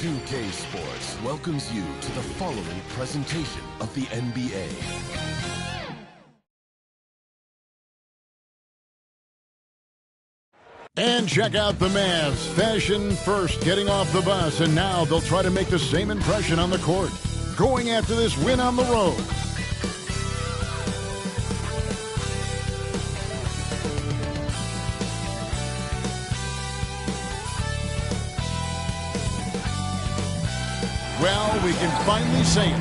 2K Sports welcomes you to the following presentation of the NBA. And check out the Mavs. Fashion first, getting off the bus, and now they'll try to make the same impression on the court. Going after this win on the road. Well, we can finally say it.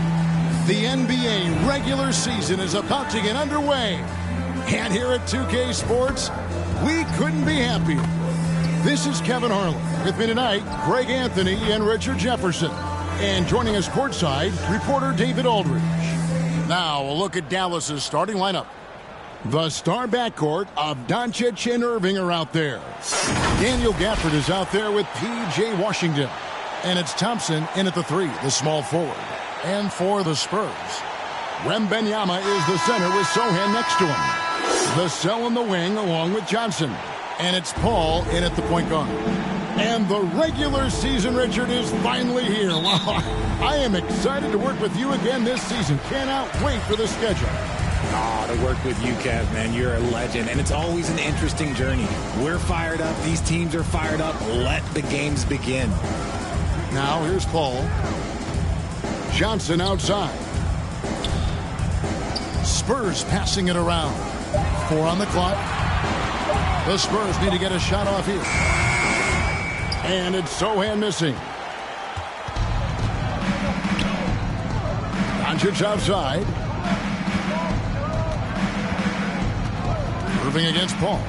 The NBA regular season is about to get underway. And here at 2K Sports, we couldn't be happier. This is Kevin Harlan. With me tonight, Greg Anthony and Richard Jefferson. And joining us courtside, reporter David Aldridge. Now, a look at Dallas's starting lineup. The star backcourt of Doncic and Irving are out there. Daniel Gafford is out there with P.J. Washington. And it's Thompson in at the three, the small forward. And for the Spurs, Wembanyama is the center with Sohan next to him. Vassell in the wing along with Johnson. And it's Paul in at the point guard. And the regular season, Richard, is finally here. Wow, I am excited to work with you again this season. Cannot wait for the schedule. To work with you, Kev, man. You're a legend, and it's always an interesting journey. We're fired up. These teams are fired up. Let the games begin. Now, here's Paul. Johnson outside. Spurs passing it around. 4 on the clock. The Spurs need to get a shot off here. And it's Sohan missing. Doncic outside. Irving against Paul.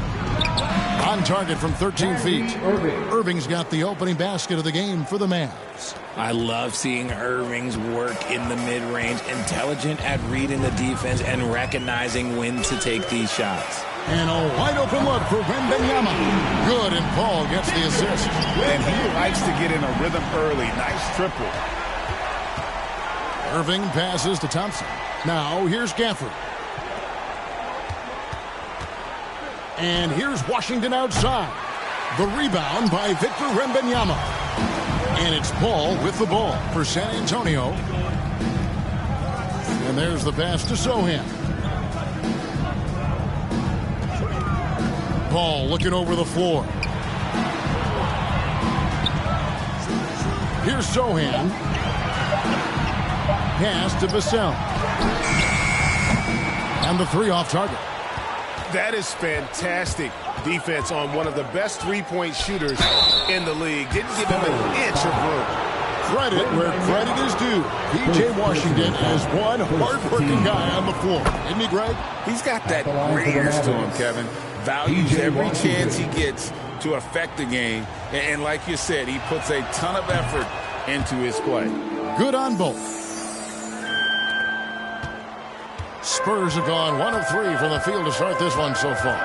On target from 13 feet. Irving's got the opening basket of the game for the Mavs. I love seeing Irving's work in the mid-range, intelligent at reading the defense and recognizing when to take these shots. And a wide-open look for Wembanyama. Good, and Paul gets the assist. And he likes to get in a rhythm early. Nice triple. Irving passes to Thompson. Now, here's Gafford. And here's Washington outside. The rebound by Victor Wembanyama. And it's Paul with the ball for San Antonio. And there's the pass to Sohan. Paul looking over the floor. Here's Sohan. Pass to Vassell. And the three off target. That is fantastic defense on one of the best three-point shooters in the league. Didn't give him an inch of room. Credit where credit is due. P.J. Washington is one hard-working guy on the floor. Isn't he, Greg? He's got that range to him, Kevin. Values every chance he gets to affect the game. And like you said, he puts a ton of effort into his play. Good on both. Spurs have gone 1 of 3 from the field to start this one so far.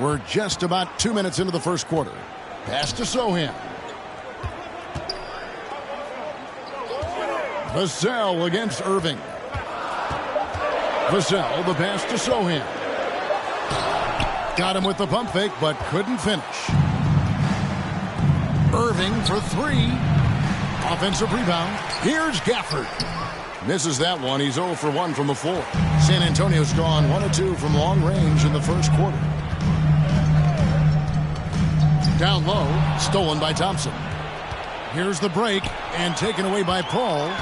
We're just about 2 minutes into the first quarter. Pass to Sohan. Vassell against Irving. Vassell, the pass to Sohan. Got him with the pump fake, but couldn't finish. Irving for 3. Offensive rebound. Here's Gafford. Misses that one. He's 0 for 1 from the floor. San Antonio's gone 1 of 2 from long range in the first quarter. Down low. Stolen by Thompson. Here's the break. And taken away by Paul.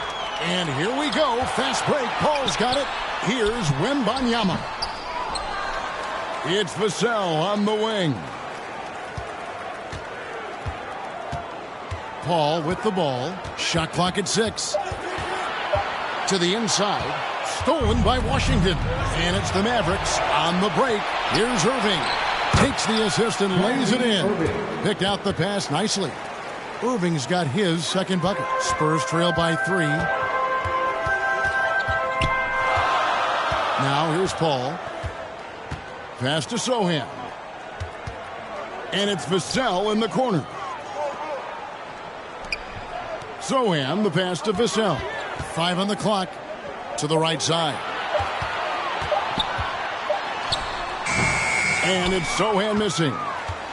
And here we go. Fast break. Paul's got it. Here's Wembanyama. It's Vassell on the wing. Paul with the ball. Shot clock at 6. To the inside. Stolen by Washington. And it's the Mavericks on the break. Here's Irving. Takes the assist and lays it in. Picked out the pass nicely. Irving's got his second bucket. Spurs trail by 3. Now here's Paul. Pass to Sohan. And it's Vassell in the corner. Sohan, the pass to Vassell. 5 on the clock. To the right side. And it's Sohan missing.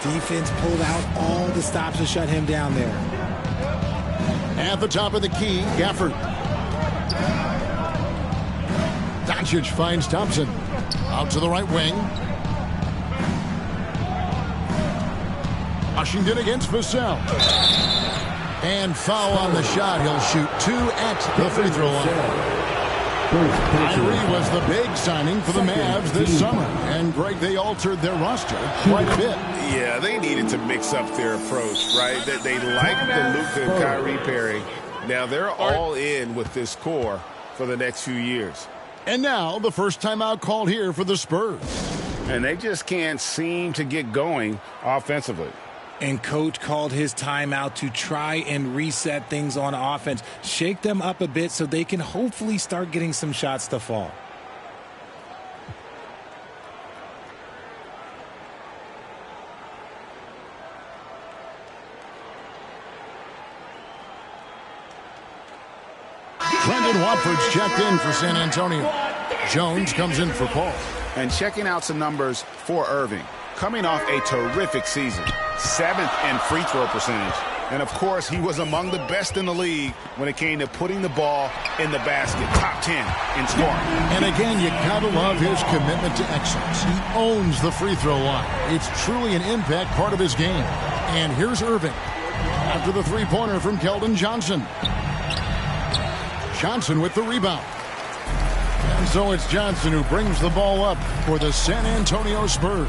Defense pulled out all the stops to shut him down there. At the top of the key, Gafford. Doncic finds Thompson. Out to the right wing. Washington against Vassell. And foul on the shot. He'll shoot 2 at the free throw line. Kyrie was the big signing for the Mavs this summer. And, Greg, they altered their roster quite a bit. Yeah, they needed to mix up their approach, right? They like the Luka and Kyrie pairing. Now they're all in with this core for the next few years. And now the first timeout called here for the Spurs. And they just can't seem to get going offensively. And coach called his timeout to try and reset things on offense. Shake them up a bit so they can hopefully start getting some shots to fall. Brendan Watford's checked in for San Antonio. Jones comes in for Paul. And checking out some numbers for Irving. Coming off a terrific season. 7th in free throw percentage. And, of course, he was among the best in the league when it came to putting the ball in the basket. Top 10 in scoring. And, again, you got to love his commitment to excellence. He owns the free throw line. It's truly an impact part of his game. And here's Irving. After the three-pointer from Keldon Johnson. Johnson with the rebound. And so it's Johnson who brings the ball up for the San Antonio Spurs.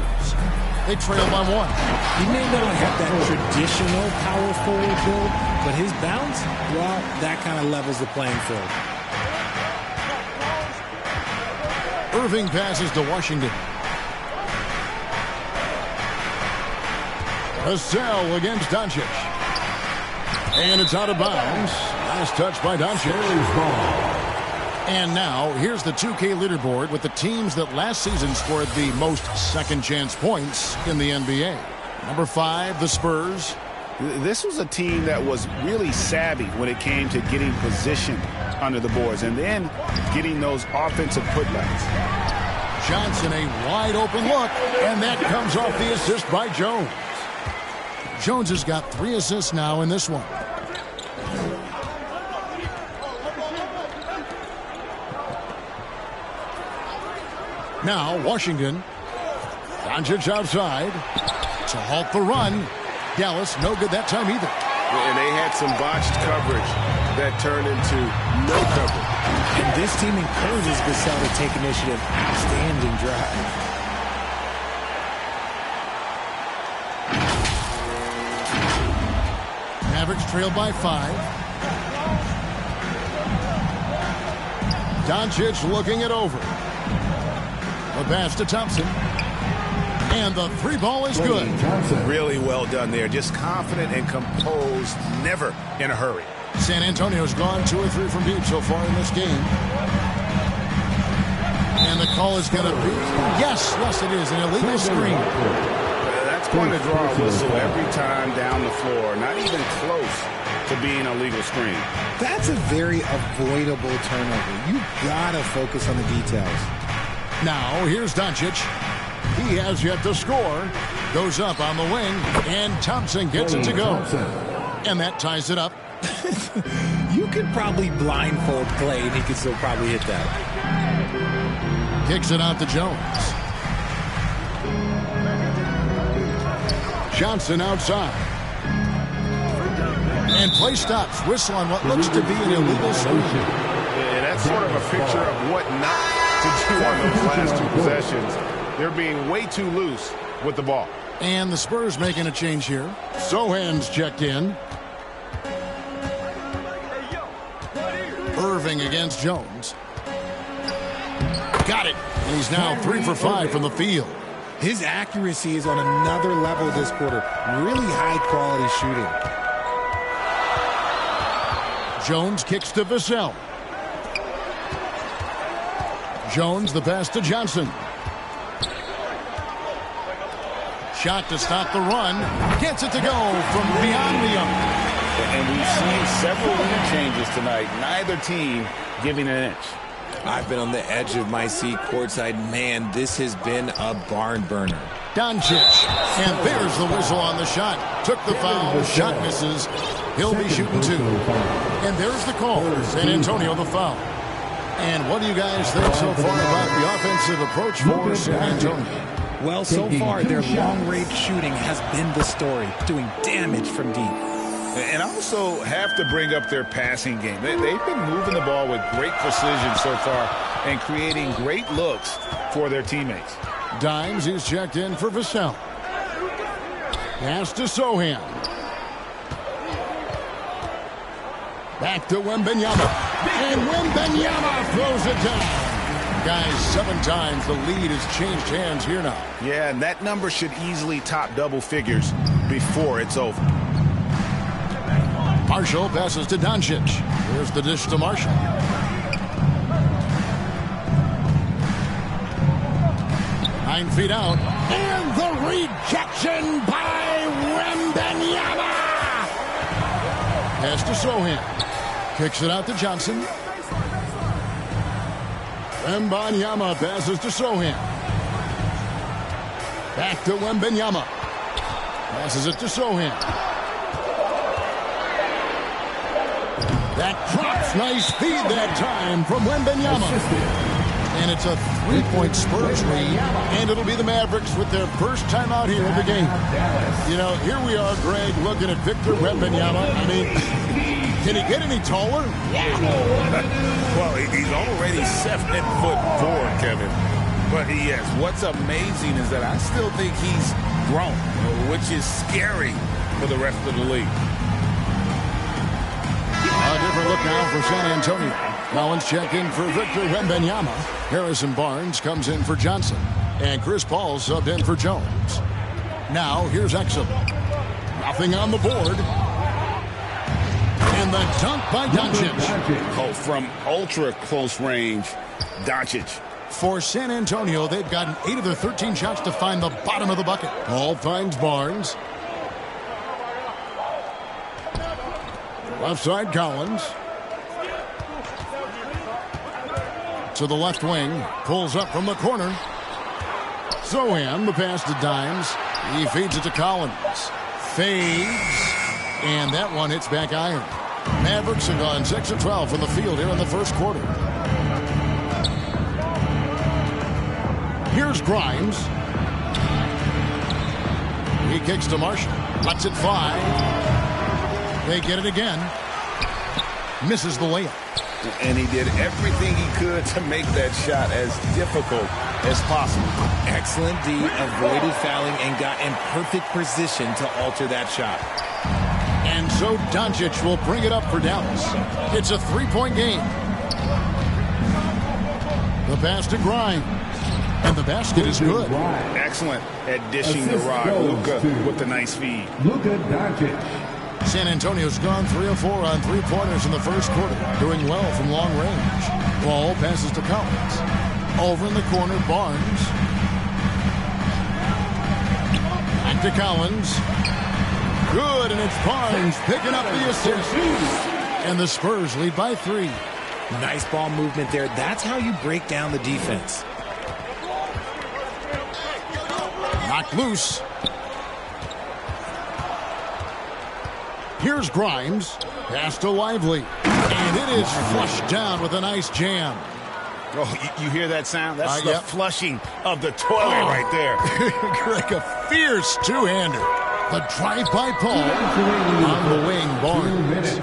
They trail by 1. He may not have that traditional power forward build, but his bounce, well, that kind of levels the playing field. Irving passes to Washington. Vassell against Doncic. And it's out of bounds. Nice touch by Doncic. And now, here's the 2K leaderboard with the teams that last season scored the most second-chance points in the NBA. Number 5, the Spurs. This was a team that was really savvy when it came to getting position under the boards and then getting those offensive putbacks. Johnson, a wide-open look, and that comes off the assist by Jones. Jones has got 3 assists now in this one. Now, Washington. Doncic outside to halt the run. Dallas, no good that time either. And they had some botched coverage that turned into no coverage. And this team encourages Vassell to take initiative. Outstanding drive. Mavericks trail by 5. Doncic looking it over. The pass to Thompson. And the 3-ball is good. Really well done there. Just confident and composed. Never in a hurry. San Antonio's gone 2 or 3 from deep so far in this game. And the call is going to be, yes, it is, an illegal screen. That's going to draw a whistle every time down the floor. Not even close to being a legal screen. That's a very avoidable turnover. You got to focus on the details. Now, here's Doncic. He has yet to score. Goes up on the wing, and Thompson gets it to go. And that ties it up. You could probably blindfold Clay, and he could still probably hit that. Kicks it out to Jones. Johnson outside. And play stops. Whistle on what looks to be an illegal screen. Yeah, that's sort of a picture of what not to do on those last 2 possessions. They're being way too loose with the ball. And the Spurs making a change here. Sohan's checked in. Irving against Jones. Got it. And he's now 3 for 5 from the field. His accuracy is on another level this quarter. Really high-quality shooting. Jones kicks to Vassell. Jones, the pass to Johnson. Shot to stop the run. Gets it to go from beyond the arc. And we've seen several interchanges tonight. Neither team giving an inch. I've been on the edge of my seat courtside. Man, this has been a barn burner. Doncic. And there's the whistle on the shot. Took the foul. Shot misses. He'll be shooting 2. And there's the call. San Antonio the foul. And what do you guys think so far about the offensive approach for San Antonio? Well, so far, their long-range shooting has been the story, doing damage from deep. And I also have to bring up their passing game. They've been moving the ball with great precision so far and creating great looks for their teammates. Dimes is checked in for Vassell. Pass to Sohan. Back to Wembanyama. And Wembanyama throws it down. Guys, 7 times the lead has changed hands here now. Yeah, and that number should easily top double figures before it's over. Marshall passes to Doncic. Here's the dish to Marshall. Nine feet out. And the rejection by Wembanyama. Pass to Sohan. Kicks it out to Johnson. Wembanyama passes to Sohan. Back to Wembanyama. Passes it to Sohan. That drops. Nice feed that time from Wembanyama. And it's a 3-point Spurs lead. And it'll be the Mavericks with their first time out here in the game. You know, here we are, Greg, looking at Victor Wembanyama. I mean, can he get any taller? Well, he's already 7'4", Kevin. But yes, what's amazing is that I still think he's grown, which is scary for the rest of the league. A different look now for San Antonio. Collins check in for Victor Wembanyama. Harrison Barnes comes in for Johnson. And Chris Paul subbed in for Jones. Now, here's Exum. Nothing on the board. And the dunk by Doncic. Oh, from ultra close range, Doncic. For San Antonio, they've gotten 8 of their 13 shots to find the bottom of the bucket. Paul finds Barnes. Left side, Collins. To the left wing. Pulls up from the corner. Sohan, the pass to Dimes. He feeds it to Collins. Fades. And that one hits back iron. Mavericks have gone 6 of 12 from the field here in the first quarter. Here's Grimes. He kicks to Marshall. Lets it fly. They get it again. Misses the layup. And he did everything he could to make that shot as difficult as possible. Excellent D, avoided fouling and got in perfect position to alter that shot. And so Doncic will bring it up for Dallas. It's a 3-point game. The pass to Grimes. And the basket is good. Excellent at dishing the rock. Luka with the nice feed. Luka Doncic. San Antonio's gone 3 of 4 on 3-pointers in the first quarter. Doing well from long range. Ball passes to Collins. Over in the corner, Barnes. Back to Collins. Good, and it's Barnes picking up the assist. And the Spurs lead by 3. Nice ball movement there. That's how you break down the defense. Knocked loose. Here's Grimes. Pass to Lively. And it is flushed down with a nice jam. Oh, you hear that sound? That's the flushing of the toilet right there. Like a fierce two-hander. The drive by Paul. On the wing, Barnes.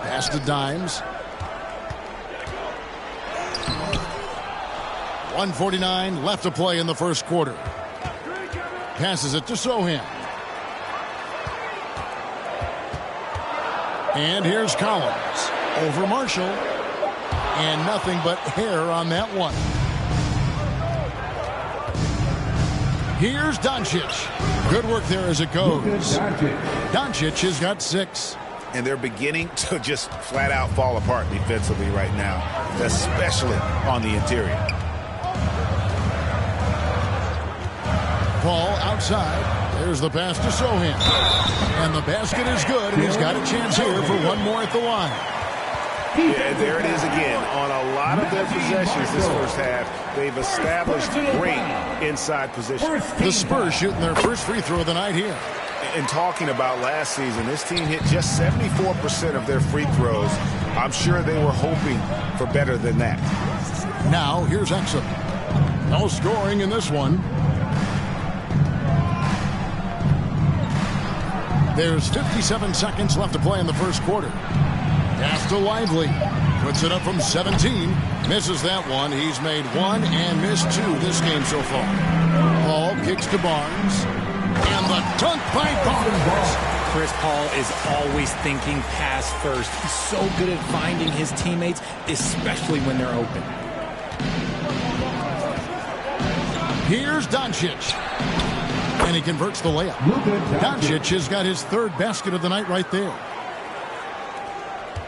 Pass to Dimes. 1:49 left to play in the first quarter. Passes it to Sohan. And here's Collins. Over Marshall. And nothing but hair on that one. Here's Doncic. Good work there as it goes. Doncic has got 6. And they're beginning to just flat out fall apart defensively right now, especially on the interior. Paul outside. There's the pass to Sohan. And the basket is good, and he's got a chance here for one more at the line. Yeah, there it is again. On a lot of their possessions this first half, they've established great inside position. The Spurs shooting their first free throw of the night here. And talking about last season, this team hit just 74% of their free throws. I'm sure they were hoping for better than that. Now, here's Exum. No scoring in this one. There's 57 seconds left to play in the first quarter. Pass to Lively. Puts it up from 17. Misses that one. He's made one and missed two this game so far. Paul kicks to Barnes. And the dunk by Barnes. Chris Paul is always thinking pass first. He's so good at finding his teammates, especially when they're open. Here's Doncic. And he converts the layup. Doncic has got his third basket of the night right there.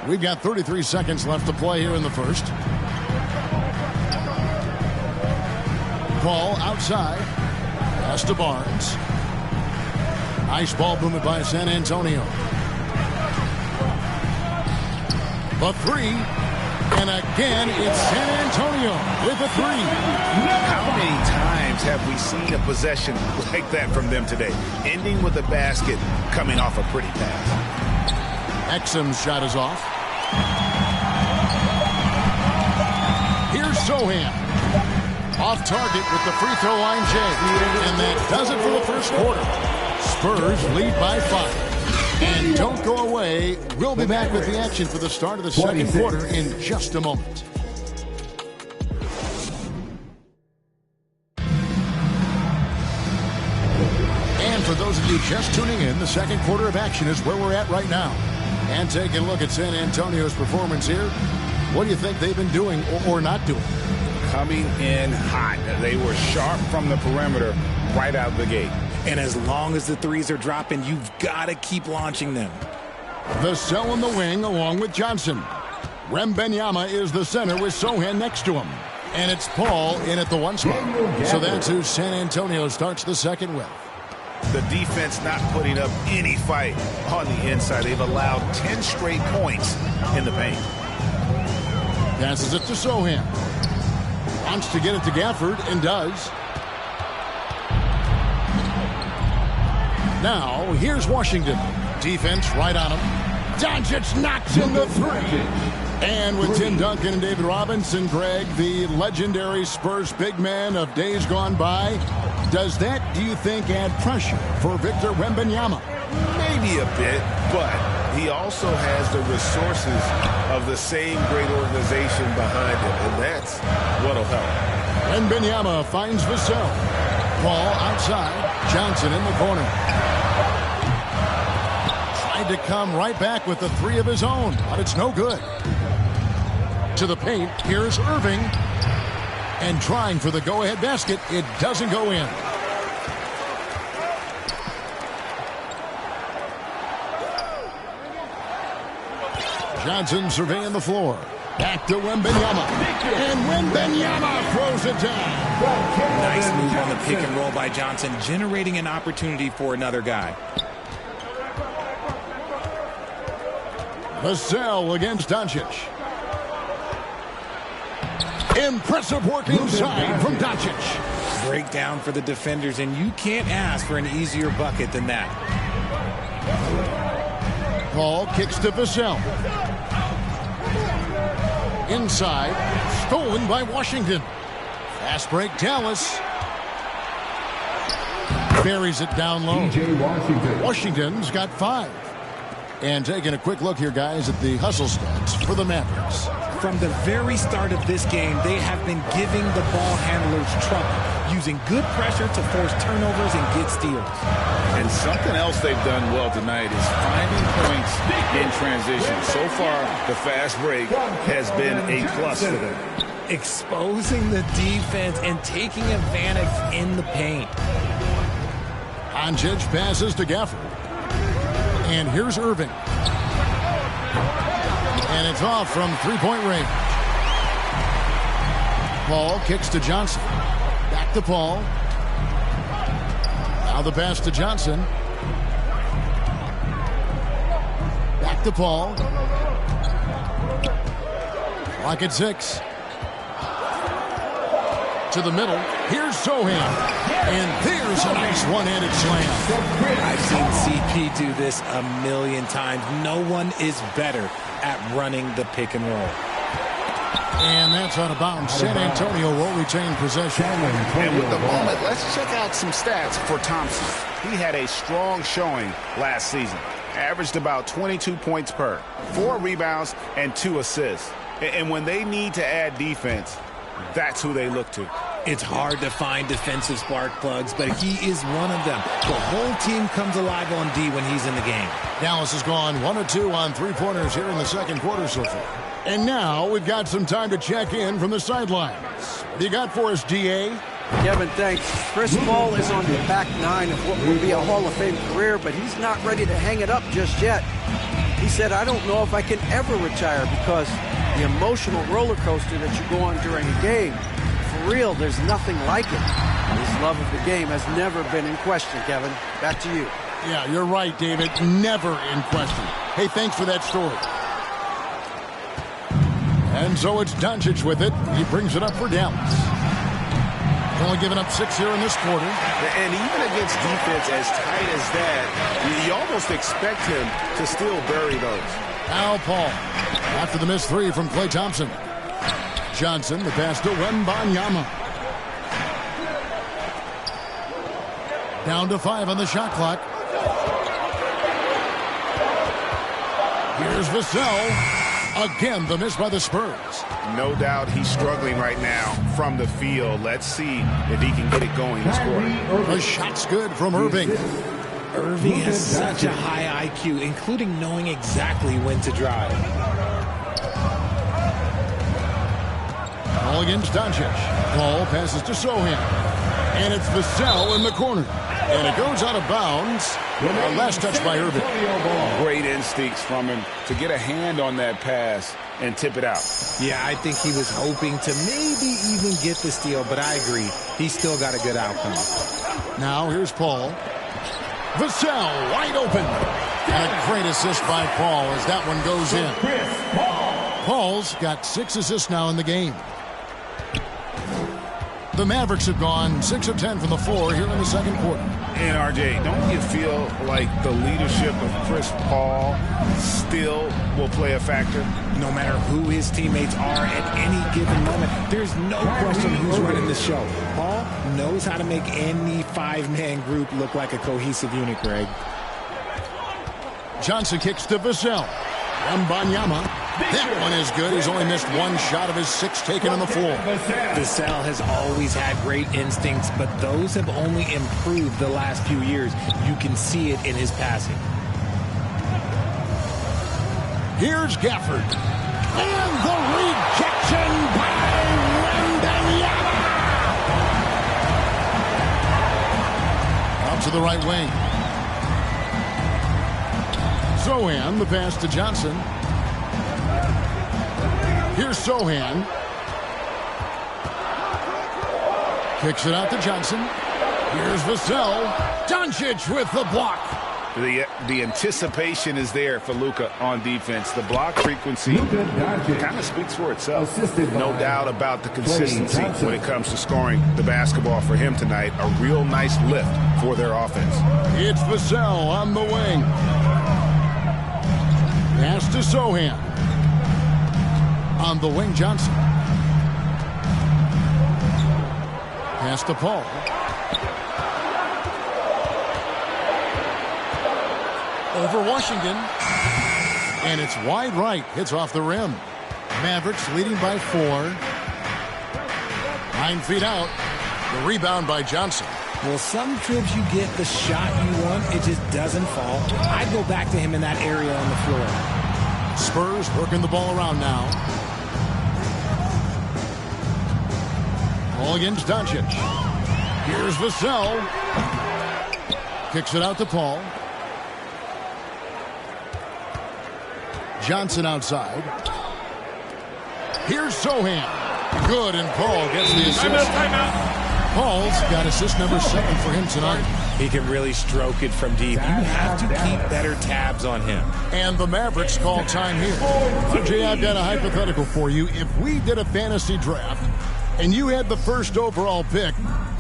We've got 33 seconds left to play here in the first. Paul outside. Pass to Barnes. Nice ball movement by San Antonio. The three. And again, it's San Antonio with a three. How many times have we seen a possession like that from them today? Ending with a basket, coming off a pretty pass. Exum's shot is off. Here's Sohan. Off target with the free throw line Jay. And that does it for the first quarter. Spurs lead by 5. And don't go away. We'll be back with the action for the start of the second quarter in just a moment. And for those of you just tuning in, the second quarter of action is where we're at right now. And taking a look at San Antonio's performance here. What do you think they've been doing or not doing? Coming in hot. They were sharp from the perimeter right out the gate. And as long as the threes are dropping, you've got to keep launching them. The cell in the wing along with Johnson. Wembanyama is the center with Sohan next to him. And it's Paul in at the one spot. So that's who San Antonio starts the second with. The defense not putting up any fight on the inside. They've allowed 10 straight points in the paint. Passes it to Sohan. Wants to get it to Gafford and does. Now, here's Washington. Defense right on him. Doncic knocks in the three. And with Tim Duncan and David Robinson, Greg, the legendary Spurs big man of days gone by, does that, do you think, add pressure for Victor Wembanyama? Maybe a bit, but he also has the resources of the same great organization behind him, and that's what'll help. Wembanyama finds Vassell. Paul outside. Johnson in the corner. Tried to come right back with the three of his own, but it's no good. To the paint, here's Irving. And trying for the go-ahead basket, it doesn't go in. Johnson surveying the floor. Back to Wembanyama. And Wembanyama throws it down. Nice move on the pick and roll by Johnson, generating an opportunity for another guy. Vassell against Doncic. Impressive work inside from Doncic. Breakdown for the defenders, and you can't ask for an easier bucket than that. Paul kicks to Vassell. Inside, stolen by Washington. Fast break, Dallas. Buries it down low. Washington's got 5. And taking a quick look here, guys, at the hustle stats for the Mavericks. From the very start of this game, they have been giving the ball handlers trouble, using good pressure to force turnovers and get steals. And something else they've done well tonight is finding points in transition. So far, the fast break has been a plus for them. Exposing the defense and taking advantage in the paint. Doncic passes to Gafford. And here's Irving. And it's off from three-point range. Paul kicks to Johnson. Back to Paul. Now the pass to Johnson. Back to Paul. Clock at 6. To the middle. Here's Sohan. And there's a nice one-handed slam. I've seen CP do this a million times. No one is better at running the pick and roll. And that's out of bounds. San Antonio will retain possession. And with the moment, let's check out some stats for Thompson. He had a strong showing last season. Averaged about 22 points per, 4 rebounds, and 2 assists. And when they need to add defense, that's who they look to. It's hard to find defensive spark plugs, but he is one of them. The whole team comes alive on D when he's in the game. Dallas has gone 1 of 2 on three-pointers here in the second quarter so far. And now we've got some time to check in from the sidelines. What do you got for us, DA? Kevin, thanks. Chris Paul is on the back 9 of what will be a Hall of Fame career, but he's not ready to hang it up just yet. He said, I don't know if I can ever retire because the emotional roller coaster that you go on during a game, for real, there's nothing like it. His love of the game has never been in question, Kevin. Back to you. Yeah, you're right, David. Never in question. Hey, thanks for that story. And so it's Doncic with it. He brings it up for Dallas. Only giving up 6 here in this quarter. And even against defense as tight as that, you almost expect him to still bury those. Now Paul, after the missed 3 from Klay Thompson. Johnson, the pass to Wembanyama. Down to 5 on the shot clock. Here's Vassell. Again, the miss by the Spurs. No doubt he's struggling right now from the field. Let's see if he can get it going this quarter. The shot's good from Irving. Irving has such a high IQ, including knowing exactly when to drive. Ball against Doncic. Paul passes to Sohan. And it's Vassell in the corner. And it goes out of bounds. Last touch by Irving. Great instincts from him to get a hand on that pass and tip it out. Yeah, I think he was hoping to maybe even get the steal, but I agree. He's still got a good outcome. Now here's Paul. Vassell wide open. And a great assist by Paul as that one goes in. Paul's got 6 assists now in the game. The Mavericks have gone 6 of 10 from the floor here in the second quarter. And RJ, don't you feel like the leadership of Chris Paul still will play a factor? No matter who his teammates are at any given moment, there's no question who's running the show. Paul knows how to make any 5-man group look like a cohesive unit, Greg. Johnson kicks to Vassell. Wembanyama. That one is good. He's only missed 1 shot of his 6 taken on the floor. Vassell has always had great instincts, but those have only improved the last few years. You can see it in his passing. Here's Gafford. And the rejection by Wembanyama. Out to the right wing. Sohan, the pass to Johnson. Here's Sohan. Kicks it out to Johnson. Here's Vassell. Doncic with the block. The anticipation is there for Luka on defense. The block frequency kind of speaks for itself. No doubt about the consistency when it comes to scoring the basketball for him tonight. A real nice lift for their offense. It's Vassell on the wing. Pass to Sohan. On the wing, Johnson. Pass to Paul. Over Washington. And it's wide right. Hits off the rim. Mavericks leading by 4. 9 feet out. The rebound by Johnson. Well, some trips you get the shot you want. It just doesn't fall. I'd go back to him in that area on the floor. Spurs working the ball around now. Ball against Doncic. Here's Vassell. Kicks it out to Paul. Johnson outside. Here's Sohan. Good, and Paul gets the assist. Timeout. Paul's got assist number 7 for him tonight. He can really stroke it from deep. You have to keep better tabs on him. And the Mavericks call time here. RJ, I've got a hypothetical for you. If we did a fantasy draft and you had the first overall pick,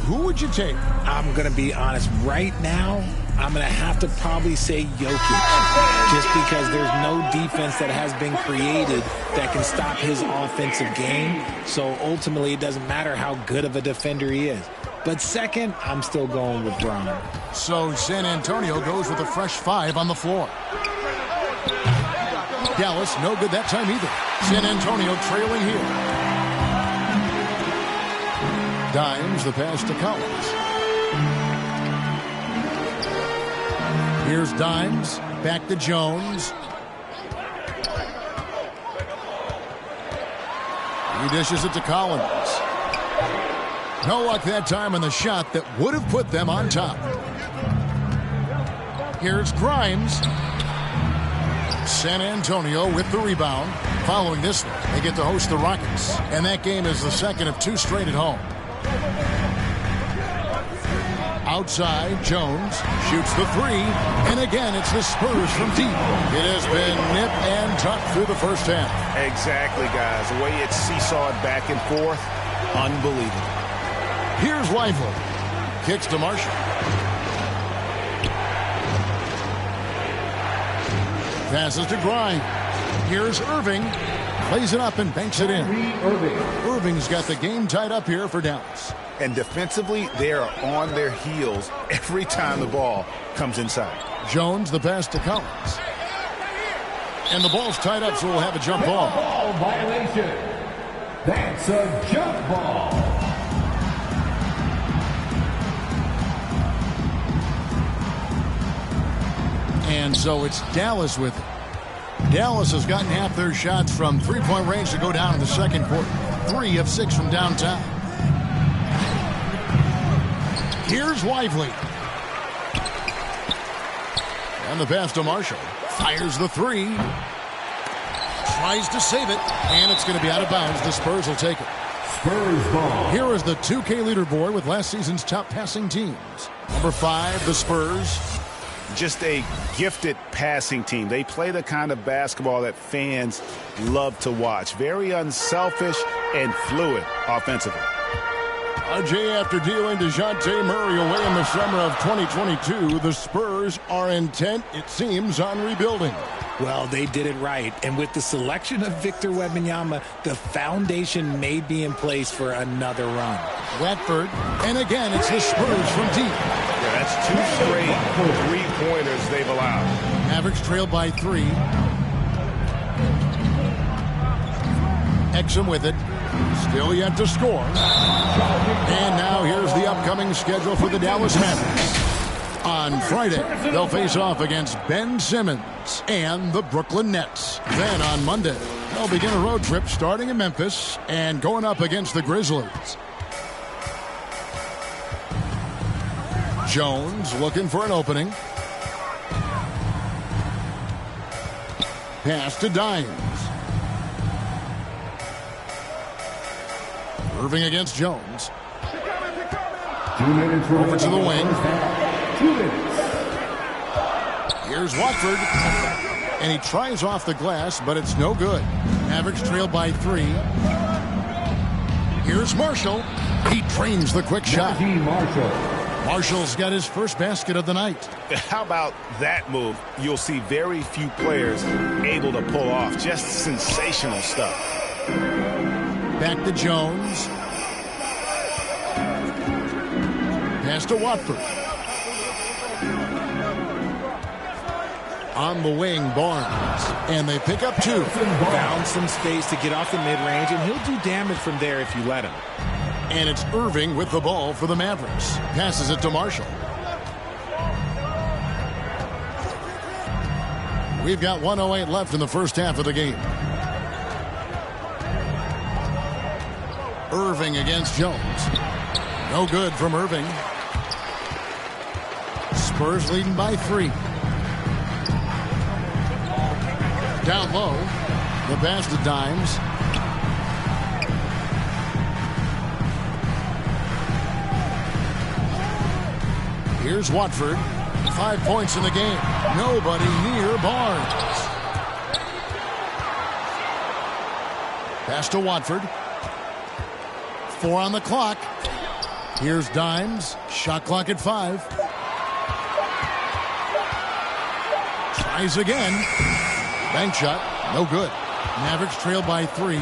who would you take? I'm going to be honest. Right now, I'm going to have to probably say Jokic, just because there's no defense that has been created that can stop his offensive game. So ultimately, it doesn't matter how good of a defender he is. But second, I'm still going with Bron. So San Antonio goes with a fresh 5 on the floor. Dallas, no good that time either. San Antonio trailing here. Dimes, the pass to Collins. Here's Dimes, back to Jones. He dishes it to Collins. No luck that time on the shot that would have put them on top. Here's Grimes. San Antonio with the rebound. Following this one, they get to host the Rockets. And that game is the second of 2 straight at home. Outside, Jones shoots the 3, and again, it's the Spurs from deep. It has been nip and tuck through the first half. Exactly, guys. The way it's seesawed back and forth, unbelievable. Here's Lively. Kicks to Marshall. Passes to Grimes. Here's Irving. Plays it up and banks it in. Irving's got the game tied up here for Dallas. And defensively, they are on their heels every time the ball comes inside. Jones, the pass to Collins. And the ball's tied up, so we'll have a jump ball. Ball violation. That's a jump ball. And so it's Dallas with it. Dallas has gotten half their shots from three-point range to go down in the second quarter. 3 of 6 from downtown. Here's Lively. And the pass to Marshall. Fires the 3. Tries to save it. And it's going to be out of bounds. The Spurs will take it. Spurs ball. Here is the 2K leaderboard with last season's top passing teams. Number 5, the Spurs. Just a gifted passing team. They play the kind of basketball that fans love to watch. Very unselfish and fluid offensively. Jay, after dealing DeJounte Murray away in the summer of 2022, the Spurs are intent, it seems, on rebuilding. Well, they did it right. And with the selection of Victor Wembanyama, the foundation may be in place for another run. Watford, and again, it's the Spurs from deep. Yeah, that's 2 straight three-pointers they've allowed. Mavericks trail by 3. Exum with it. Still yet to score. And now here's the upcoming schedule for the Dallas Mavericks. On Friday, they'll face off against Ben Simmons and the Brooklyn Nets. Then on Monday, they'll begin a road trip starting in Memphis and going up against the Grizzlies. Jones looking for an opening. Pass to Dimes. Irving against Jones. 2 minutes Over to the wing. 2 minutes. Here's Watford. And he tries off the glass, but it's no good. Mavericks trail by 3. Here's Marshall. He trains the quick shot. Marshall's got his first basket of the night. How about that move? You'll see very few players able to pull off. Just sensational stuff. Back to Jones. Pass to Watford. On the wing, Barnes. And they pick up 2. Found some space to get off the mid-range, and he'll do damage from there if you let him. And it's Irving with the ball for the Mavericks. Passes it to Marshall. We've got 1:08 left in the first half of the game. Irving against Jones. No good from Irving. Spurs leading by 3. Down low. The pass to Dimes. Here's Watford. 5 points in the game. Nobody near Barnes. Pass to Watford. 4 on the clock. Here's Dimes. Shot clock at 5. Tries again. Bank shot. No good. Mavericks trail by 3.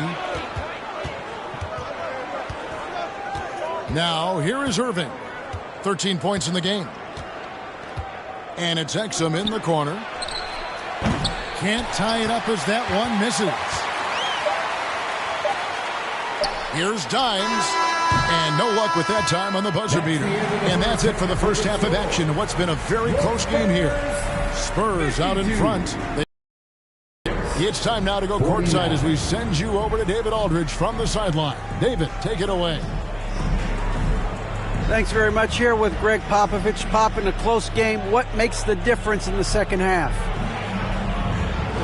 Now, here is Irving. 13 points in the game. And it's Exum in the corner. Can't tie it up as that one misses. Here's Dimes. And no luck with that time on the buzzer beater. And that's it for the first half of action in what's been a very close game here. Spurs out in front. It's time now to go courtside as we send you over to David Aldridge from the sideline. David, take it away. Thanks very much. Here with Greg Popovich. Pop, in a close game, what makes the difference in the second half?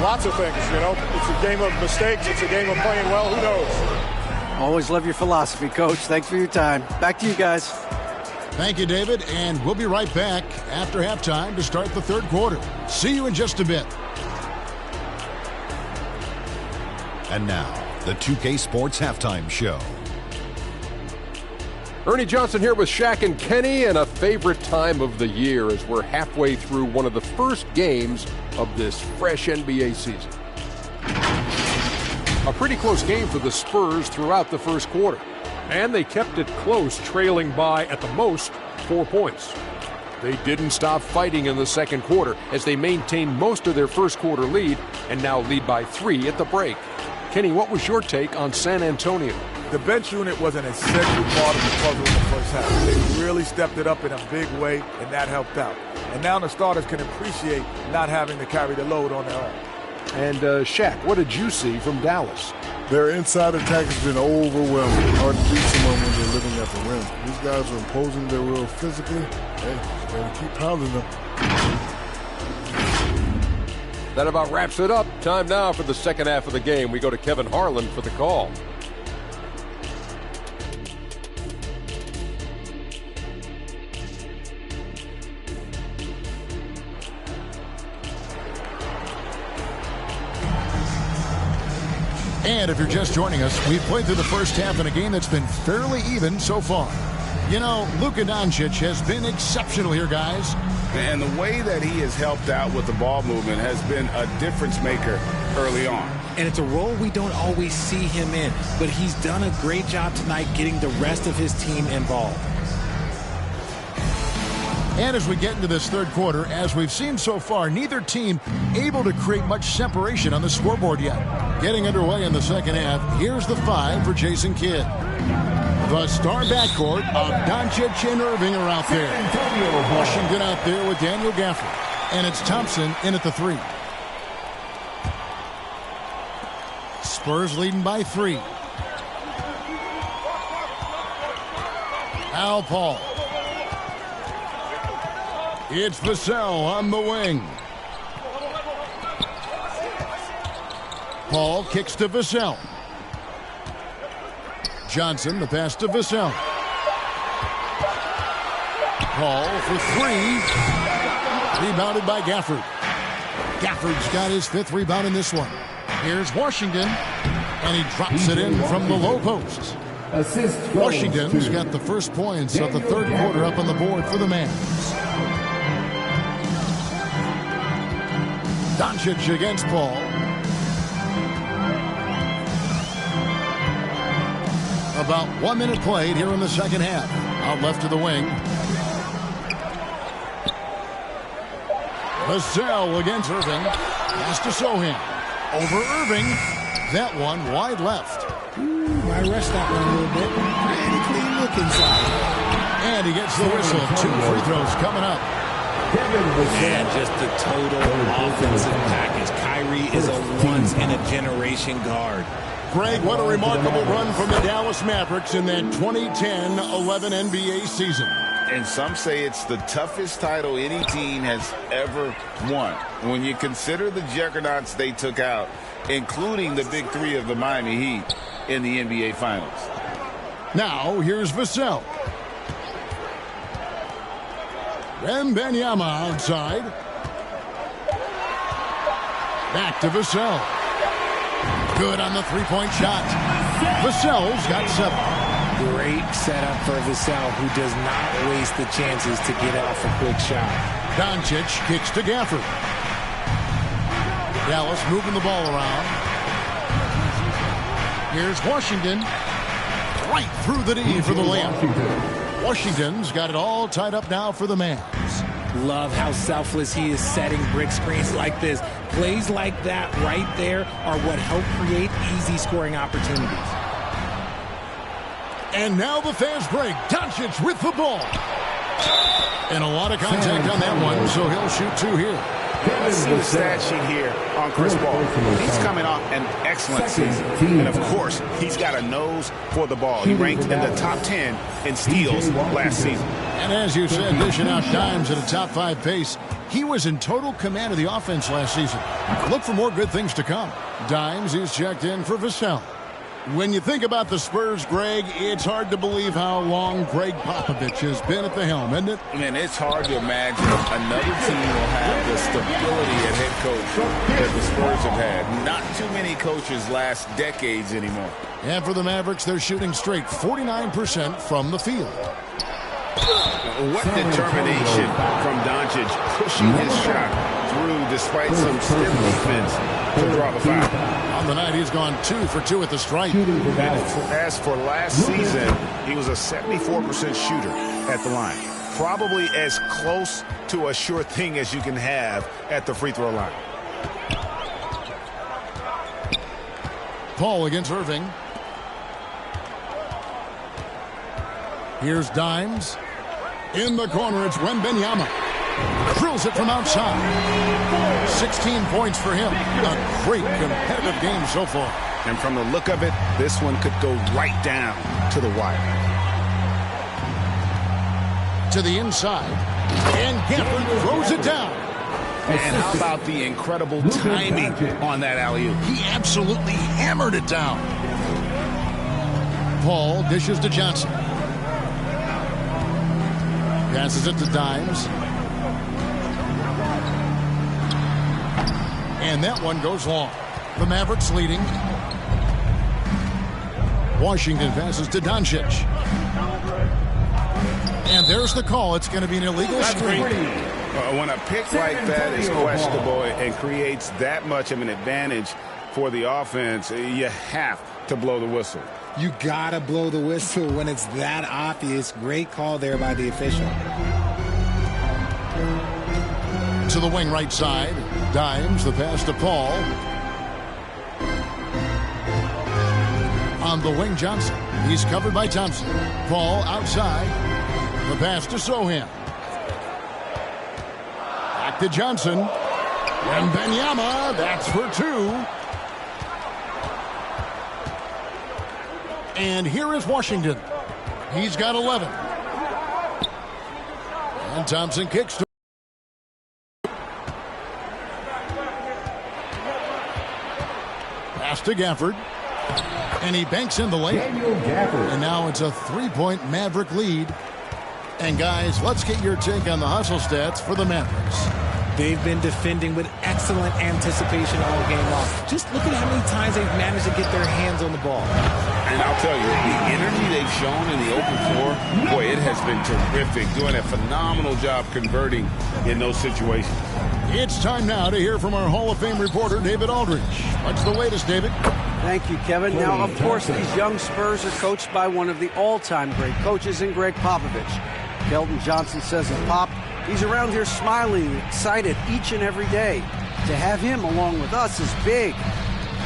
Lots of things, you know. It's a game of mistakes. It's a game of playing well. Who knows? Always love your philosophy, Coach. Thanks for your time. Back to you guys. Thank you, David, and we'll be right back after halftime to start the third quarter. See you in just a bit. And now, the 2K Sports Halftime Show. Ernie Johnson here with Shaq and Kenny, and a favorite time of the year as we're halfway through one of the first games of this fresh NBA season. A pretty close game for the Spurs throughout the first quarter. And they kept it close, trailing by, at the most, 4 points. They didn't stop fighting in the second quarter as they maintained most of their first quarter lead and now lead by 3 at the break. Kenny, what was your take on San Antonio? The bench unit was an essential part of the puzzle in the first half. They really stepped it up in a big way, and that helped out. And now the starters can appreciate not having to carry the load on their own. And Shaq, what did you see from Dallas? Their inside attack has been overwhelming. Hard to beat someone when they're living at the rim. These guys are imposing their will physically. Hey, just gotta keep pounding them. That about wraps it up. Time now for the second half of the game. We go to Kevin Harlan for the call. And if you're just joining us, we've played through the first half in a game that's been fairly even so far. You know, Luka Doncic has been exceptional here, guys. And the way that he has helped out with the ball movement has been a difference maker early on. And it's a role we don't always see him in, but he's done a great job tonight getting the rest of his team involved. And as we get into this third quarter, as we've seen so far, neither team able to create much separation on the scoreboard yet. Getting underway in the second half, here's the 5 for Jason Kidd. The star backcourt of Doncic and Irving are out there. Washington out there with Daniel Gafford. And it's Thompson in at the 3. Spurs leading by 3. Al Paul. It's Vassell on the wing. Paul kicks to Vassell. Johnson, the pass to Vassell. Paul for 3. Rebounded by Gafford. Gafford's got his 5th rebound in this one. Here's Washington, and he drops it in from the low post. Washington's got the first points of the third quarter up on the board for the Mavs. Doncic against Paul. About 1 minute played here in the second half. Out left to the wing. Vassell against Irving. Pass to Sohan. Over Irving. That one wide left. I rushed that one a little bit. Pretty clean look inside. And he gets the whistle. 2 free throws coming up. And just the total offensive package. Kyrie is a once-in-a-generation guard. Greg, what a remarkable run from the Dallas Mavericks in that 2010-11 NBA season. And some say it's the toughest title any team has ever won. When you consider the juggernauts they took out, including the big 3 of the Miami Heat in the NBA Finals. Now, here's Vassell. Wembanyama outside. Back to Vassell. Good on the three-point shot. Vassell's got 7. Great setup for Vassell, who does not waste the chances to get off a quick shot. Doncic kicks to Gafford. Dallas moving the ball around. Here's Washington. Right through the D for the layup. Washington's got it all tied up now for the Mavs. Love how selfless he is setting brick screens like this. Plays like that right there are what help create easy scoring opportunities. And now the fast break. Doncic with the ball. And a lot of contact on that one, so he'll shoot 2 here. Let's see the stat sheet here on Chris Paul. He's coming off an excellent season. And, of course, he's got a nose for the ball. He ranked in the top 10 in steals last season. And as you said, dishing out dimes at a top 5 pace, he was in total command of the offense last season. Look for more good things to come. Dimes is checked in for Vassell. When you think about the Spurs, Greg, it's hard to believe how long Greg Popovich has been at the helm, isn't it? Man, it's hard to imagine another team will have the stability at head coach that the Spurs have had. Not too many coaches last decades anymore. And for the Mavericks, they're shooting straight 49% from the field. What determination from Doncic, pushing his shot through despite some stiff defense to draw the foul. On the night, he's gone 2 for 2 at the stripe. As for last season, he was a 74% shooter at the line. Probably as close to a sure thing as you can have at the free throw line. Paul against Irving. Here's Dimes. In the corner, it's Wembanyama. Drills it from outside. 16 points for him. A great competitive game so far. And from the look of it, this one could go right down to the wire. To the inside. And Gafford throws it down. And how about the incredible timing on that alley-oop? He absolutely hammered it down. Paul dishes to Johnson. Passes it to Dimes. And that one goes long. The Mavericks leading. Washington passes to Doncic. And there's the call. It's going to be an illegal screen. When a pick like that is questionable and creates that much of an advantage for the offense, you have to blow the whistle. You gotta blow the whistle when it's that obvious. Great call there by the official. To the wing right side. Dimes, the pass to Paul. On the wing, Johnson. He's covered by Thompson. Paul outside. The pass to Sohan. Back to Johnson. And Wembanyama, that's for 2. And here is Washington. He's got 11. And Thompson kicks to pass to Gafford. And he banks in the layup. And now it's a 3-point Maverick lead. And guys, let's get your take on the hustle stats for the Mavericks. They've been defending with excellent anticipation all game long. Just look at how many times they've managed to get their hands on the ball. And I'll tell you, the energy they've shown in the open floor, boy, it has been terrific. Doing a phenomenal job converting in those situations. It's time now to hear from our Hall of Fame reporter, David Aldridge. What's the latest, David? Thank you, Kevin. Now, of course, these young Spurs are coached by one of the all-time great coaches in Greg Popovich. Keldon Johnson says of Pop, he's around here smiling, excited each and every day. To have him along with us is big.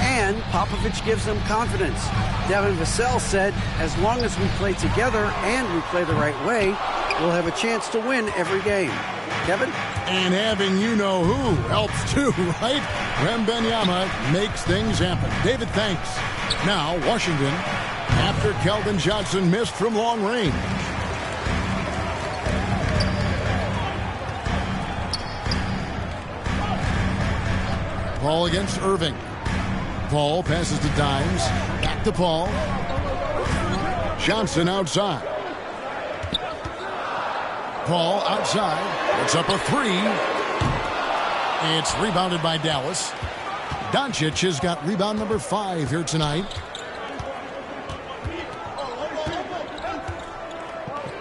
And Popovich gives them confidence. Devin Vassell said, as long as we play together and we play the right way, we'll have a chance to win every game. Kevin? And having you-know-who helps too, right? Wembanyama makes things happen. David, thanks. Now, Washington, after Keldon Johnson missed from long range. Paul against Irving. Paul passes to Dimes. Back to Paul. Johnson outside. call outside. It's up a three. It's rebounded by Dallas. Doncic has got rebound number 5 here tonight.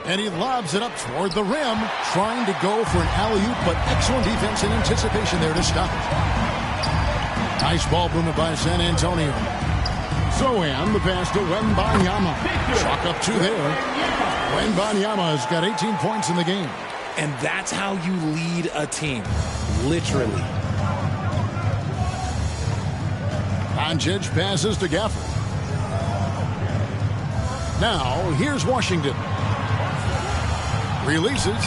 And he lobs it up toward the rim, trying to go for an alley-oop, but excellent defense and anticipation there to stop it. Nice ball movement by San Antonio. Zohan, the pass to Wembanyama. Chalk up 2 there. Wembanyama has got 18 points in the game. And that's how you lead a team, literally. Doncic passes to Gafford. Now, here's Washington. Releases.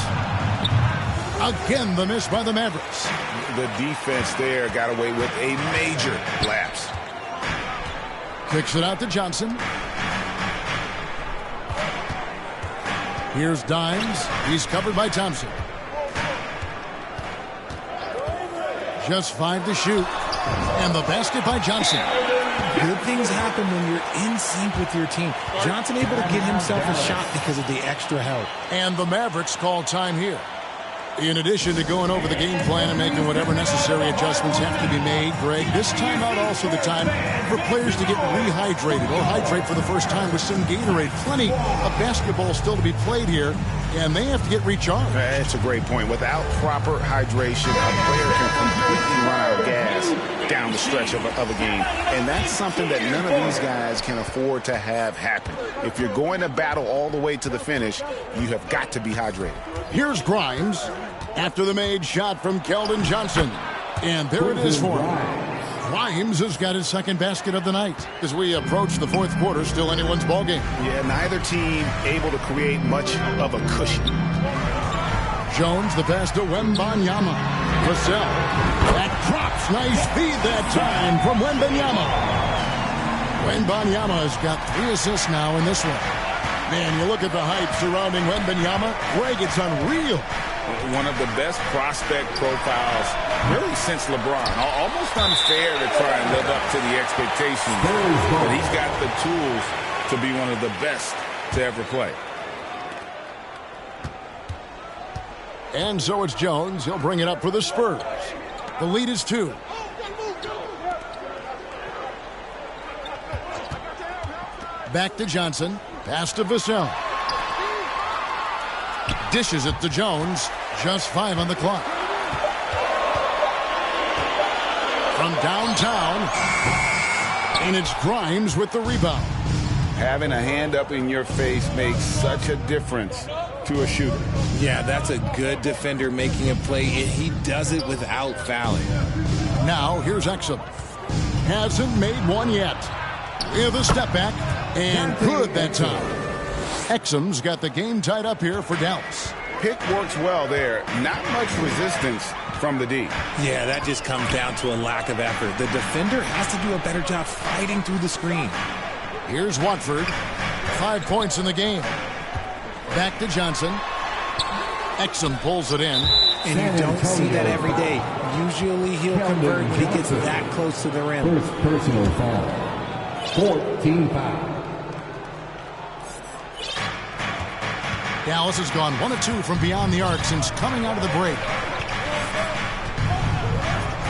Again, the miss by the Mavericks. The defense there got away with a major lapse. Kicks it out to Johnson. Here's Dimes. He's covered by Thompson. Just 5 to shoot. And the basket by Johnson. Good things happen when you're in sync with your team. Johnson able to get himself a shot because of the extra help. And the Mavericks call time here. In addition to going over the game plan and making whatever necessary adjustments have to be made, Greg, this timeout also the time for players to get rehydrated or hydrate for the first time with some Gatorade. Plenty of basketball still to be played here, and they have to get recharged. That's a great point. Without proper hydration, a player can completely run out of gas down the stretch of a game. And that's something that none of these guys can afford to have happen. If you're going to battle all the way to the finish, you have got to be hydrated. Here's Grimes after the made shot from Keldon Johnson. And there it is for him. Grimes has got his second basket of the night. As we approach the fourth quarter, still anyone's ballgame. Yeah, neither team able to create much of a cushion. Jones, the pass to Wembanyama. Vassell. That drops. Nice feed that time from Wembanyama. Wembanyama has got 3 assists now in this one. Man, you look at the hype surrounding Wembanyama. Greg, it's unreal. One of the best prospect profiles really since LeBron. Almost unfair to try and live up to the expectations. But he's got the tools to be one of the best to ever play. And so it's Jones. He'll bring it up for the Spurs. The lead is 2. Back to Johnson. Pass to Vassell. Dishes it to Jones. Just 5 on the clock. From downtown. And it's Grimes with the rebound. Having a hand up in your face makes such a difference to a shooter. Yeah, that's a good defender making a play. He does it without fouling. Now, here's Exum. Hasn't made one yet. With a step back. And good that time. Exum's got the game tied up here for Dallas. Pick works well there. Not much resistance from the D. Yeah, that just comes down to a lack of effort. The defender has to do a better job fighting through the screen. Here's Watford. 5 points in the game. Back to Johnson. Exum pulls it in. And you don't see that every day. Usually he'll convert when he gets that close to the rim. First personal foul. 14 foul. Dallas has gone 1 of 2 from beyond the arc since coming out of the break.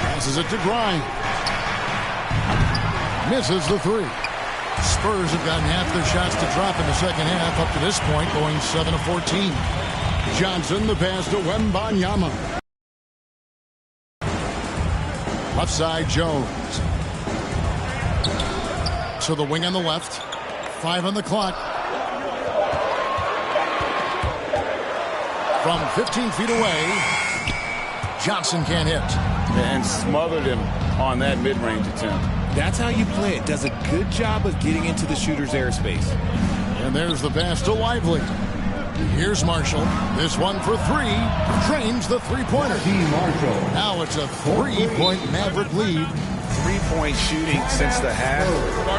Passes it to Grimes. Misses the 3. Spurs have gotten half their shots to drop in the second half up to this point, going 7 of 14. Johnson, the pass to Wembanyama. Left side, Jones. So the wing on the left. 5 on the clock. From 15 feet away, Johnson can't hit. And smothered him on that mid-range attempt. That's how you play it. Does a good job of getting into the shooter's airspace. And there's the pass to Lively. Here's Marshall. This one for 3. Drains the three-pointer. Now it's a 3-point Maverick lead. 3-point shooting since the half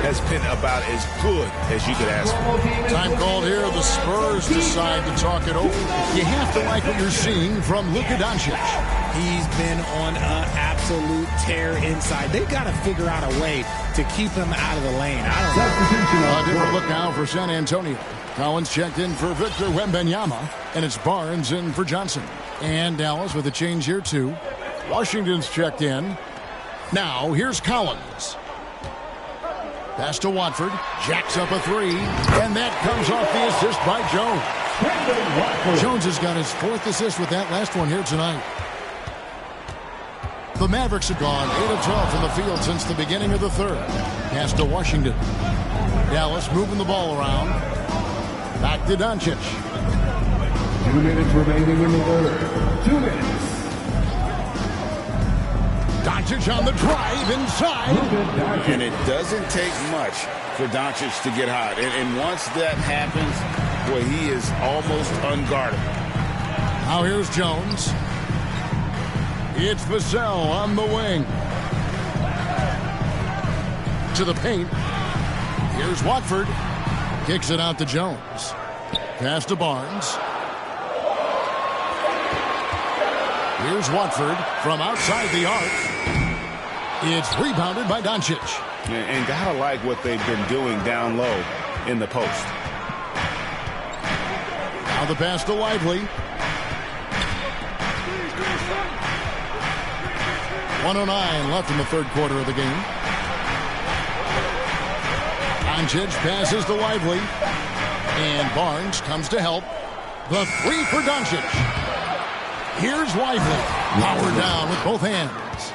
has been about as good as you could ask for. Time called here. The Spurs decide to talk it over. You have to like what you're seeing from Luka Doncic. He's been on an absolute tear inside. They've got to figure out a way to keep him out of the lane. I don't know. A different look now for San Antonio. Collins checked in for Victor Wembanyama, and it's Barnes in for Johnson. And Dallas with a change here, too. Washington's checked in. Now, here's Collins. Pass to Watford. Jacks up a three. And that comes off the assist by Jones. Jones has got his 4th assist with that last one here tonight. The Mavericks have gone 8 of 12 from the field since the beginning of the 3rd. Pass to Washington. Dallas moving the ball around. Back to Doncic. 2 minutes remaining in the 3rd. 2 minutes. Doncic on the drive inside. And it doesn't take much for Doncic to get hot. And once that happens, boy, he is almost unguardable. Now here's Jones. It's Vassell on the wing. To the paint. Here's Watford. Kicks it out to Jones. Pass to Barnes. Here's Watford from outside the arc. It's rebounded by Doncic. And gotta like what they've been doing down low in the post. Now the pass to Lively. 1:09 left in the 3rd quarter of the game. Doncic passes to Lively. And Barnes comes to help. The 3 for Doncic. Here's Lively. Powered down with both hands.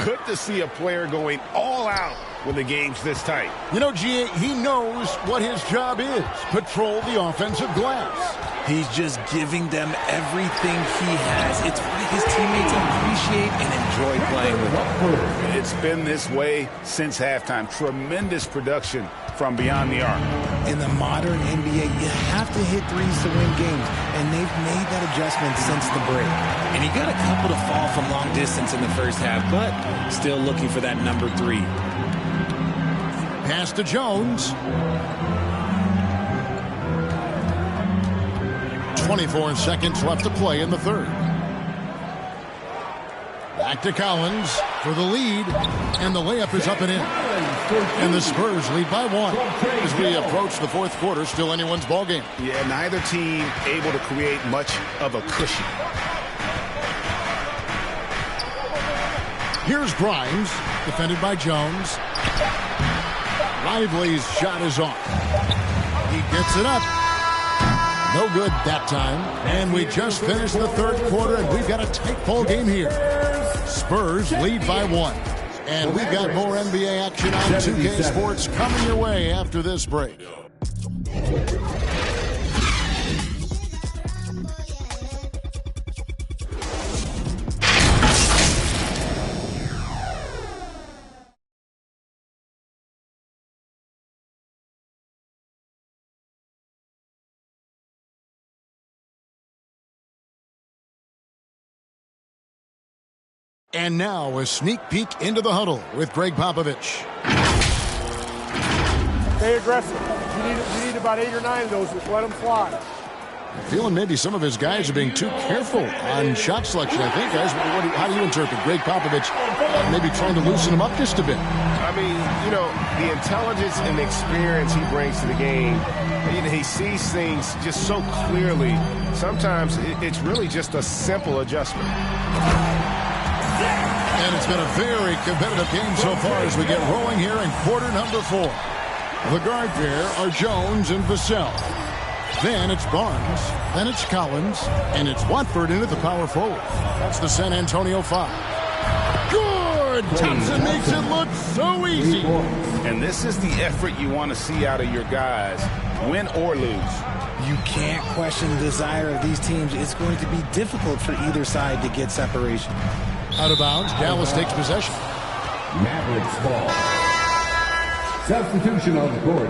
Good to see a player going all out when the game's this tight. You know, G.A., he knows what his job is. Patrol the offensive glass. He's just giving them everything he has. It's why his teammates appreciate and enjoy playing with him. It's been this way since halftime. Tremendous production from beyond the arc. In the modern NBA, you have to hit threes to win games, and they've made that adjustment since the break. And he got a couple to fall from long distance in the first half, but still looking for that number 3. Pass to Jones. 24 seconds left to play in the 3rd. Back to Collins for the lead, and the layup is up and in. And the Spurs lead by 1 as we approach the 4th quarter. Still anyone's ball game. Yeah, neither team able to create much of a cushion. Here's Grimes, defended by Jones. Lively's shot is off. He gets it up. No good that time. And we just finished the 3rd quarter, and we've got a tight ball game here. Spurs lead by 1. And we've got more NBA action on 2K Sports coming your way after this break. And now a sneak peek into the huddle with Greg Popovich. Stay aggressive. You need about 8 or 9 of those. Just let them fly. Feeling maybe some of his guys are being too careful on shot selection, I think, guys. How do you interpret Greg Popovich maybe trying to loosen them up just a bit? I mean, you know, the intelligence and the experience he brings to the game, he sees things just so clearly. Sometimes it's really just a simple adjustment. And it's been a very competitive game so far as we get rolling here in quarter number 4. The guard pair are Jones and Vassell. Then it's Barnes. Then it's Collins. And it's Watford into the power forward. That's the San Antonio 5. Good! Thompson makes it look so easy. And this is the effort you want to see out of your guys, win or lose. You can't question the desire of these teams. It's going to be difficult for either side to get separation. Out of bounds, Dallas takes possession. Mavericks ball. Substitution on the court.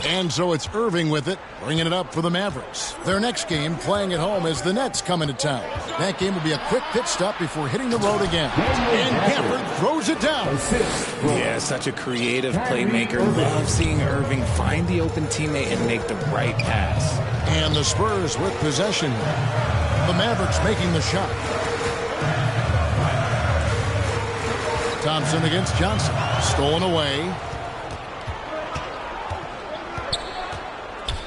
And so it's Irving with it, bringing it up for the Mavericks. Their next game, playing at home, as the Nets come into town. That game will be a quick pit stop before hitting the road again. And Gafford throws it down. Yeah, such a creative playmaker. Love seeing Irving find the open teammate and make the right pass. And the Spurs with possession. The Mavericks making the shot. Thompson against Johnson. Stolen away.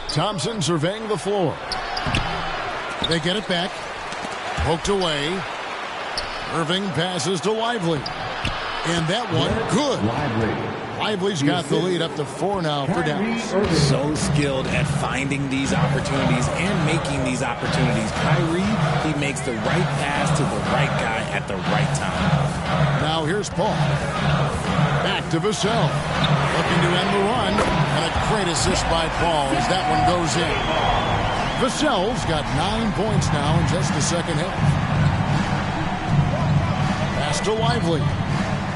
Thompson surveying the floor. They get it back. Poked away. Irving passes to Lively. And that one, good. Lively's got the lead up to 4 now for Dallas. So skilled at finding these opportunities and making these opportunities. Kyrie, he makes the right pass to the right guy at the right time. Now here's Paul. Back to Vassell. Looking to end the run. And a great assist by Paul as that one goes in. Vassell's got 9 points now in just the second half. Pass to Lively.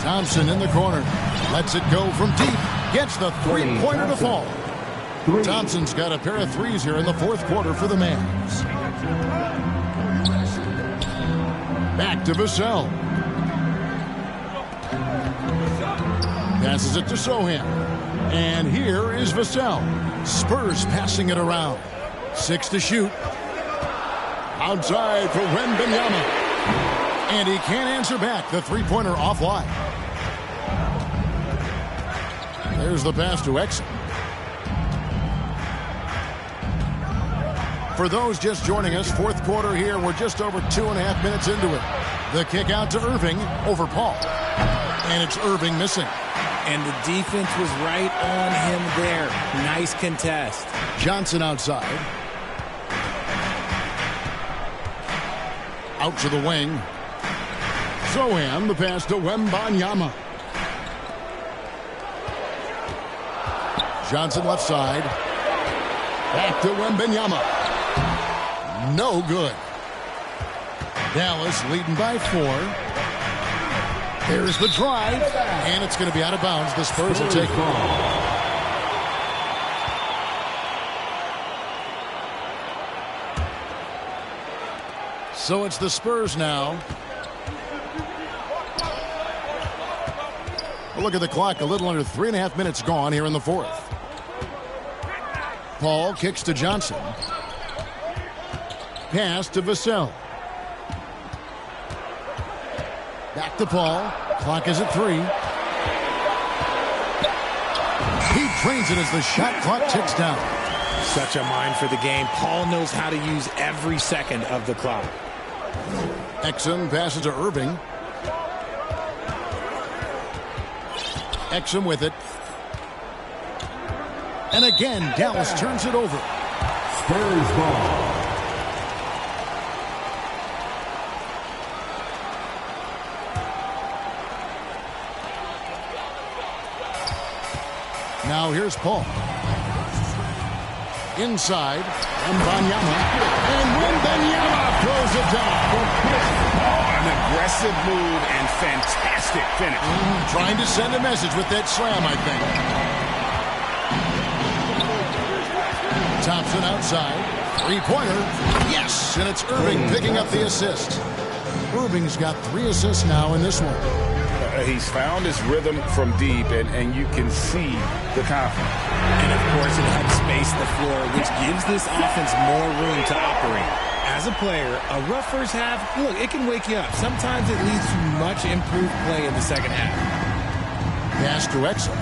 Thompson in the corner. Lets it go from deep. Gets the three-pointer to fall. Thompson's got a pair of threes here in the fourth quarter for the Mavs. Back to Vassell. Passes it to Sohan. And here is Vassell. Spurs passing it around. 6 to shoot. Outside for Wembanyama. And he can't answer back. The three-pointer offline. There's the pass to Exum. For those just joining us, fourth quarter here. We're just over 2.5 minutes into it. The kick out to Irving over Paul. And it's Irving missing. And the defense was right on him there. Nice contest. Johnson outside. Out to the wing. Sohan, the pass to Wembanyama. Johnson left side. Back to Wembanyama. No good. Dallas leading by 4. There's the drive. And it's going to be out of bounds. The Spurs will take it. So it's the Spurs now. Look at the clock. A little under 3.5 minutes gone here in the fourth. Paul kicks to Johnson. Pass to Vassell. Back to Paul. Clock is at 3. He drains it as the shot clock ticks down. Such a mind for the game. Paul knows how to use every second of the clock. Exum passes to Irving. Exum with it. And again, Dallas turns it over. Spurs ball. Now here's Paul. Inside, Wembanyama. And Wembanyama throws it down. An aggressive move and fantastic finish. Trying to send a message with that slam, I think. Thompson outside. Three-pointer. Yes! And it's Irving picking up the assist. Irving's got 3 assists now in this one. He's found his rhythm from deep, and you can see the confidence. And, of course, it helps space the floor, which gives this offense more room to operate. As a player, a rough first half, look, it can wake you up. Sometimes it leads to much improved play in the second half. Pass to Exum.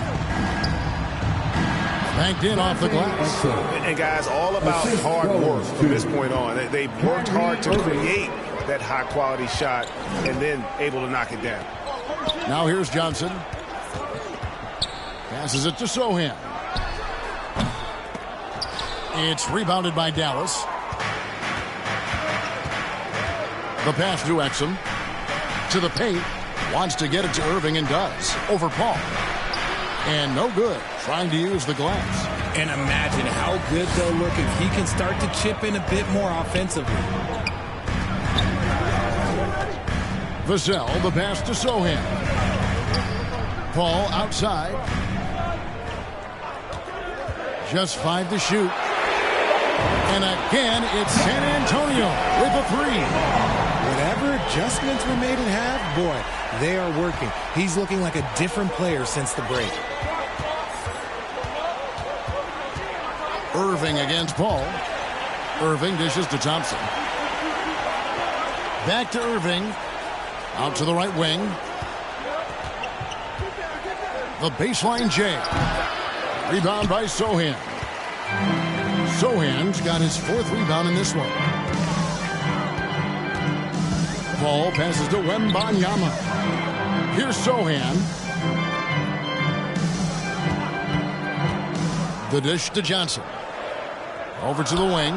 Banked in off the glass. And, guys, all about hard work from this point on. They've worked hard to create that high-quality shot and then able to knock it down. Now here's Johnson. Passes it to Sohan. It's rebounded by Dallas. The pass to Exum. To the paint. Wants to get it to Irving and does. Over Paul. And no good. Trying to use the glass. And imagine how good they'll look if he can start to chip in a bit more offensively. Vassell, the pass to Sohan. Paul outside. Just 5 to shoot. And again, it's San Antonio with a 3. Whatever adjustments were made at half, boy, they are working. He's looking like a different player since the break. Irving against Paul. Irving dishes to Thompson. Back to Irving. Out to the right wing. The baseline J. Rebound by Sohan. Sohan's got his 4th rebound in this one. Ball passes to Wembanyama. Here's Sohan. The dish to Johnson. Over to the wing.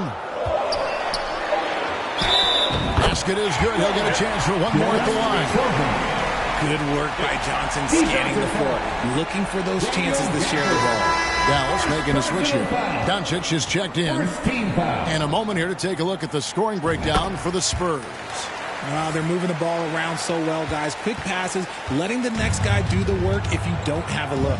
Basket is good. He'll get a chance for one more at the line. Good work by Johnson scanning the floor, looking for those chances to share the ball. Dallas making a switch here. Doncic is checked in. And a moment here to take a look at the scoring breakdown for the Spurs. Wow, they're moving the ball around so well, guys. Quick passes, letting the next guy do the work if you don't have a look.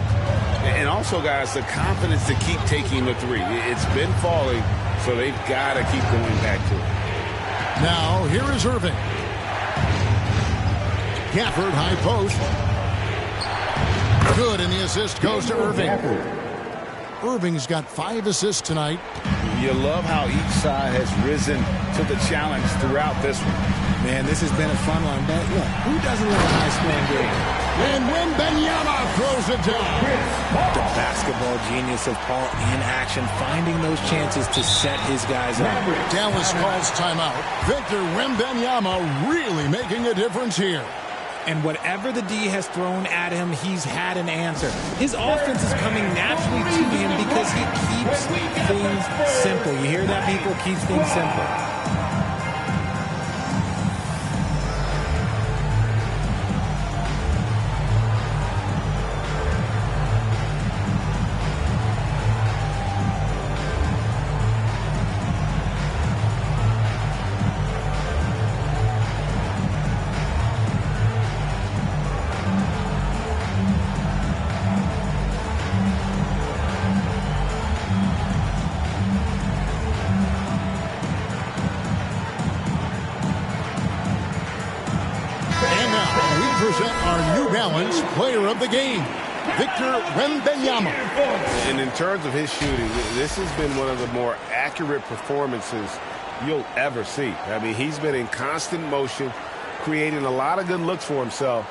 And also, guys, the confidence to keep taking the three. It's been falling, so they've got to keep going back to it. Now, here is Irving. Gafford, high post. Good, and the assist goes to Irving. Irving's got 5 assists tonight. You love how each side has risen to the challenge throughout this one. Man, this has been a fun one, but look, who doesn't love a high-scoring game? And Wembanyama throws it down. The basketball genius of Paul in action, finding those chances to set his guys up. Dallas calls timeout. Victor Wembanyama really making a difference here. And whatever the D has thrown at him, he's had an answer. His offense is coming naturally to him because he keeps things simple. You hear that, people? Keeps things simple. Player of the game, Victor Wembanyama. And in terms of his shooting, this has been one of the more accurate performances you'll ever see. I mean, he's been in constant motion, creating a lot of good looks for himself.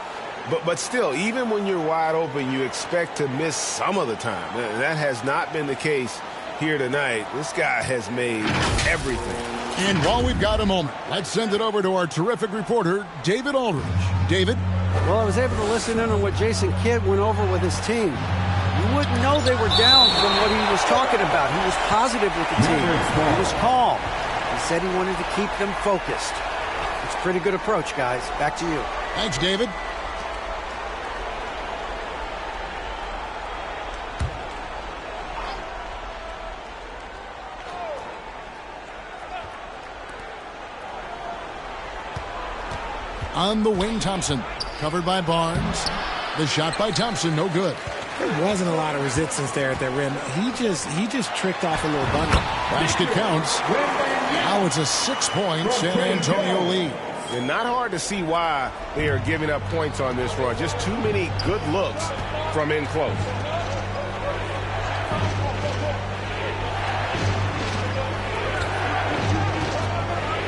But still, even when you're wide open, you expect to miss some of the time. That has not been the case here tonight. This guy has made everything. And while we've got a moment, let's send it over to our terrific reporter, David Aldridge. David? Well, I was able to listen in on what Jason Kidd went over with his team. You wouldn't know they were down from what he was talking about. He was positive with the team. He was calm. He said he wanted to keep them focused. It's a pretty good approach, guys. Back to you. Thanks, David. On the wing, Thompson. Covered by Barnes. The shot by Thompson, no good. There wasn't a lot of resistance there at the rim. He just tricked off a little bunny. Basket counts. Now it's a 6-point San Antonio lead. And not hard to see why they are giving up points on this run. Just too many good looks from in close.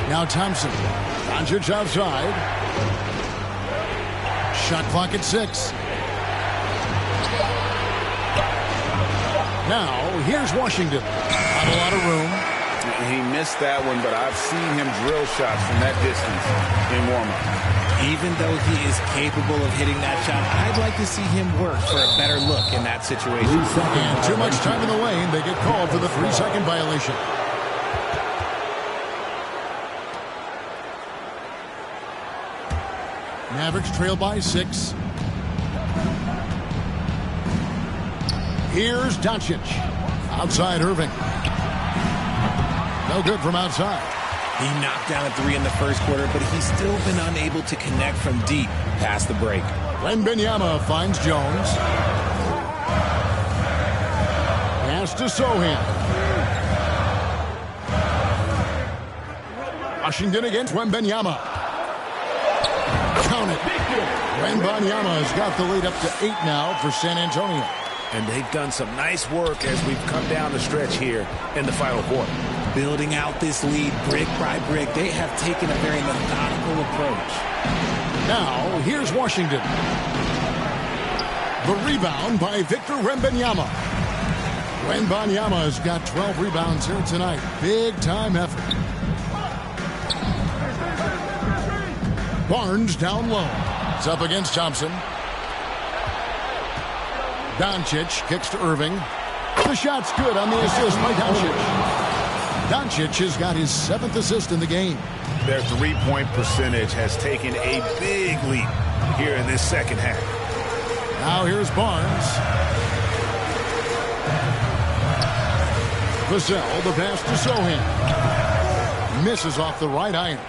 Now Thompson. Doncic outside. Shot clock at 6. Now, here's Washington. Not a lot of room. He missed that one, but I've seen him drill shots from that distance in warm-up. Even though he is capable of hitting that shot, I'd like to see him work for a better look in that situation. And too much time in the lane. They get called for the 3-second violation. Mavericks trail by 6. Here's Doncic. Outside Irving. No good from outside. He knocked down a 3 in the first quarter, but he's still been unable to connect from deep past the break. Wembanyama finds Jones. Pass to Sohan. Washington against Wembanyama. Count it. Wembanyama has got the lead up to 8 now for San Antonio. And they've done some nice work as we've come down the stretch here in the final quarter. Building out this lead brick by brick, they have taken a very methodical approach. Now, here's Washington. The rebound by Victor Wembanyama. Wembanyama's got 12 rebounds here tonight. Big time effort. Barnes down low. It's up against Thompson. Doncic kicks to Irving. The shot's good on the assist by Doncic. Doncic has got his 7th assist in the game. Their three-point percentage has taken a big leap here in this second half. Now here's Barnes. Vassell, the pass to Sohan. Misses off the right iron.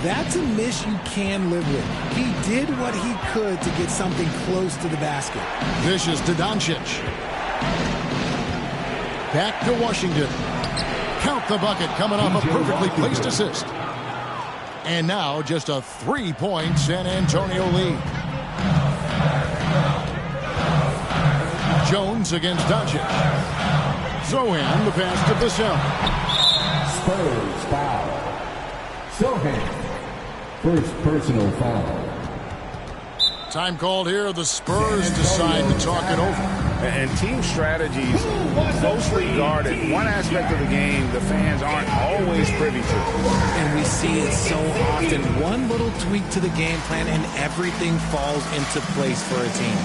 That's a miss you can live with. He did what he could to get something close to the basket. Dishes to Doncic. Back to Washington. Count the bucket coming off a perfectly placed assist. And now just a 3-point San Antonio lead. Jones against Doncic. Sohan, the pass to Vassell. Spurs foul. Sohan. First personal foul. Time called here. The Spurs decide to talk it over. And team strategies closely guarded. One aspect of the game the fans aren't always privy to. And we see it so often. One little tweak to the game plan and everything falls into place for a team.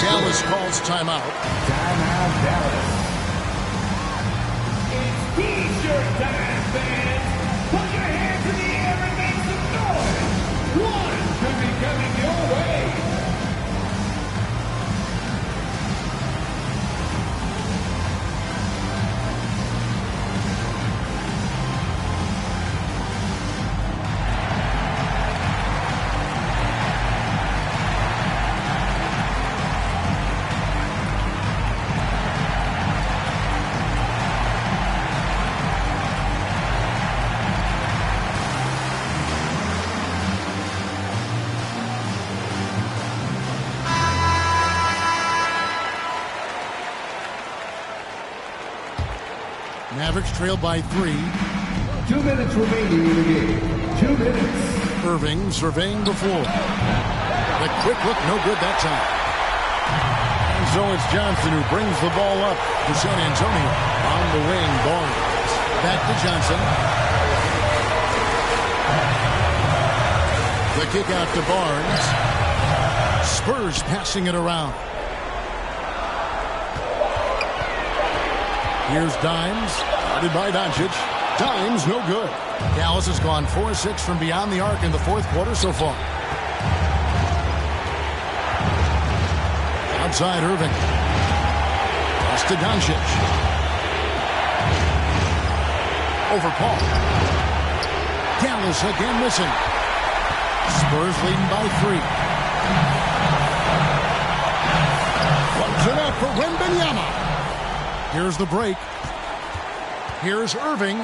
Dallas calls timeout. Timeout, Dallas. It's T-shirt time, fans. Put your hands in the air and make some noise. One could be coming your way. Mavericks trail by 3. 2 minutes remaining in the game. 2 minutes. Irving surveying the floor. The quick look, no good that time. And so it's Johnson who brings the ball up to San Antonio. On the wing, Barnes. Back to Johnson. The kick out to Barnes. Spurs passing it around. Here's Dimes, guarded by Doncic. Dimes, no good. Dallas has gone 4-6 from beyond the arc in the fourth quarter so far. Outside Irving. Pass to Doncic. Over Paul. Dallas again missing. Spurs leading by 3. Plugs it up for Wembanyama. Here's the break. Here's Irving.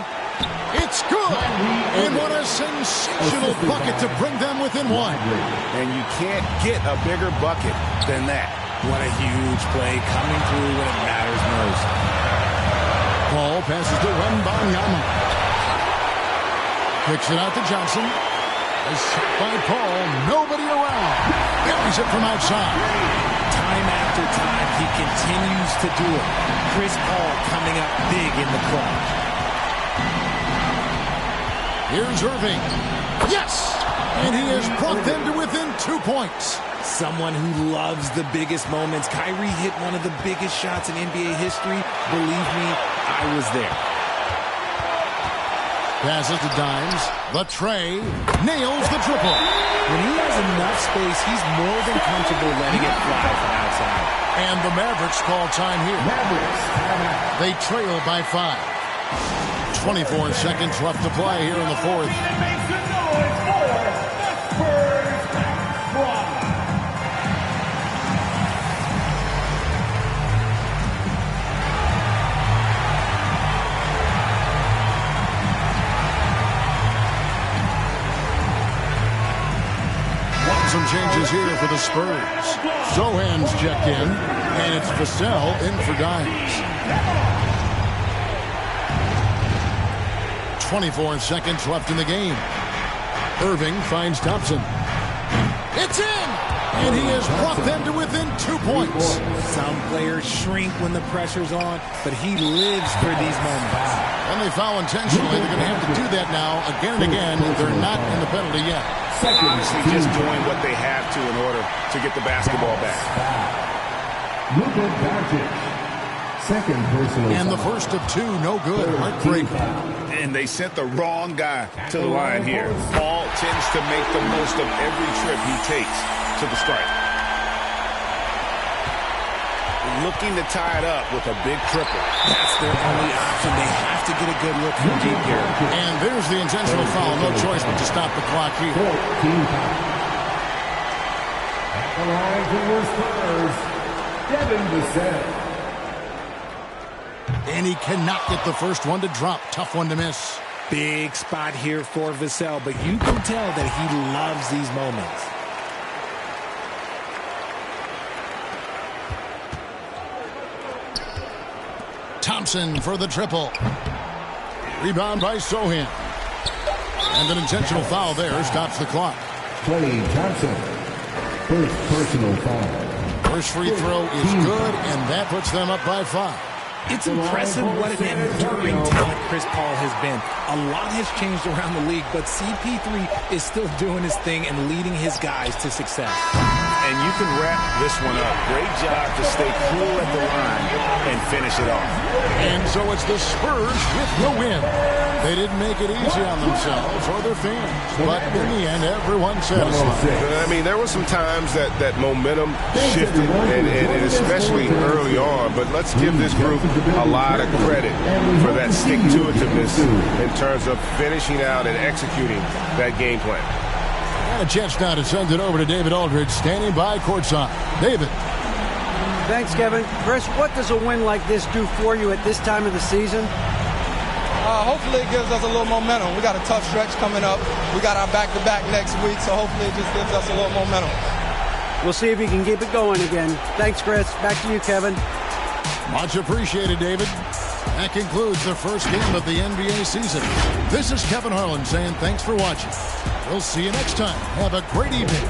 It's good! And what a sensational bucket to bring them within 1. And you can't get a bigger bucket than that. What a huge play coming through when it matters most. Paul passes to Wembanyama. Kicks it out to Johnson. A shot by Paul. Nobody around. Buries it from outside. Time after time, he continues to do it. Chris Paul coming up big in the clutch. Here's Irving. Yes! And he has brought them to within 2 points. Someone who loves the biggest moments. Kyrie hit one of the biggest shots in NBA history. Believe me, I was there. Passes to Dimes. The tray. Nails the triple. When he has enough space, he's more than comfortable letting it fly from outside. And the Mavericks call time here. They trail by 5. 24 seconds left to play here in the fourth. Some changes here for the Spurs. Sohan's checked in, and it's Vassell in for Dimes. 24 seconds left in the game. Irving finds Thompson. It's in! And he has brought them to within 2 points. Some players shrink when the pressure's on, but he lives for these moments. When they foul intentionally, they're going to have to do that now again and again. They're not in the penalty yet. Honestly, just doing what they have to in order to get the basketball back. Second personal and the first of 2, no good. Heartbreaker. And they sent the wrong guy to the line here. Paul tends to make the most of every trip he takes to the stripe. Looking to tie it up with a big triple. That's their only option. They have to get a good look from deep here. And there's the intentional foul. No choice but to stop the clock here. At the line for your Spurs, Kendine. And he cannot get the first one to drop. Tough one to miss. Big spot here for Vassell, but you can tell that he loves these moments. Thompson for the triple. Rebound by Sohan. And an intentional foul there stops the clock. Clay Thompson. First personal foul. First free throw is good, and that puts them up by 5. It's impressive what an enduring talent Chris Paul has been. A lot has changed around the league, but CP3 is still doing his thing and leading his guys to success. And you can wrap this one up. Great job to stay cool at the line and finish it off. And so it's the Spurs with the win. They didn't make it easy on themselves or their fans, but in the end, everyone's satisfied. I mean, there were some times that momentum shifted, and especially early on, but let's give this group a lot of credit for that stick-to-itiveness in terms of finishing out and executing that game plan. And a chance now to send it over to David Aldridge, standing by courtside. David. Thanks, Kevin. Chris, what does a win like this do for you at this time of the season? Hopefully it gives us a little momentum. We got a tough stretch coming up. We got our back-to-back next week, so hopefully it just gives us a little momentum. We'll see if he can keep it going again. Thanks, Chris. Back to you, Kevin. Much appreciated, David. That concludes the first game of the NBA season. This is Kevin Harlan saying thanks for watching. We'll see you next time. Have a great evening.